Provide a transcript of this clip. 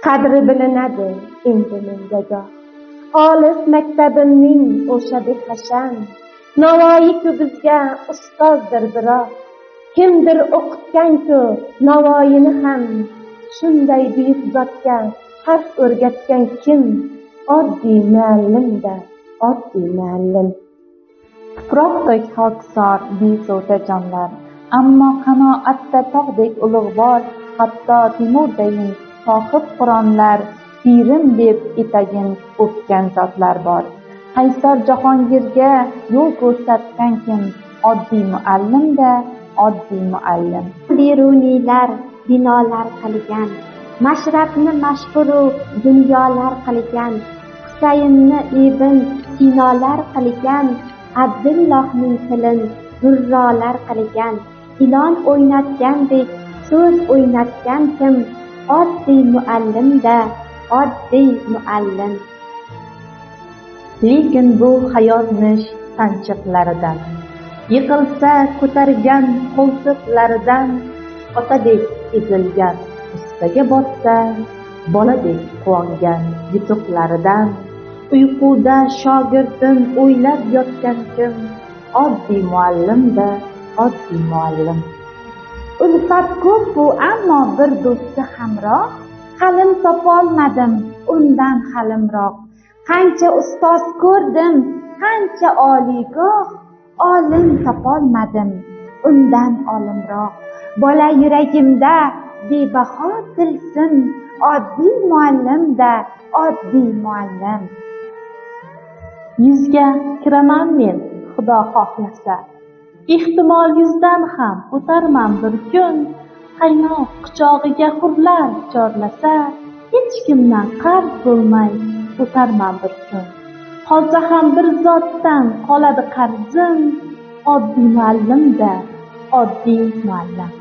qadri bilinadi endi menga olis maktabimning o'sha hashan. Navoiy-ku bizga ustozdir biroq, kimdir o'qitgan-ku Navoiyni ham. Shunday buyuk zotga harf o'rgatgan kim? Oddiy muallimda, oddiy muallim. Tuproqdek xokisor bezovta jonlar, ammo qanoatda tog'dek ulug'vor, hatto Timurdayin sohib Qur'onlar, pirim deb etagin o'pgan zotlar bor. Qaysar Jahongirga yo'l ko'rsatgan kim? Oddiy muallimda, oddiy muallim. Beruniylar binolar qilgan, Mashrabni mashhuru dunyolar qilgan, Husaynni Ibn Sinolar qilgan, Abdullohning tilin burrolar qilgan, ilon o'ynatgandek so'z o'ynatgan kim? Oddiy muallimda, oddiy muallim. Lekin bu hayotning sanchiqlaridan, yiqilsa ko'targan qo'ltiqlaridan, otadek ezilgan, ustaga botsa boladek quvongan yutuqlaridan, uyquda shogirdim o'ylab yotgan kim? Oddiy muallimda, oddiy muallim. Ulfat ko'p bu, ammo bir do'sti hamroh, halim topolmadim undan halimroq. Qancha ustoz ko'rdim, qancha oliygoh, olim topolmadim undan olimroq. Bola yuragimda bebaho tilsim, oddiy muallimda, oddiy muallim. Yuzga kiraman men, Xudo xohlasa, ehtimol yuzdan ham o'tarman bir kun. Qaynoq quchog'iga hurlar chorlasa, hech kimdan qarz bo'lmay o'tarman bir kun. Qolsa ham bir zotdan qoladi qarzim, oddiy muallimda, oddiy muallim.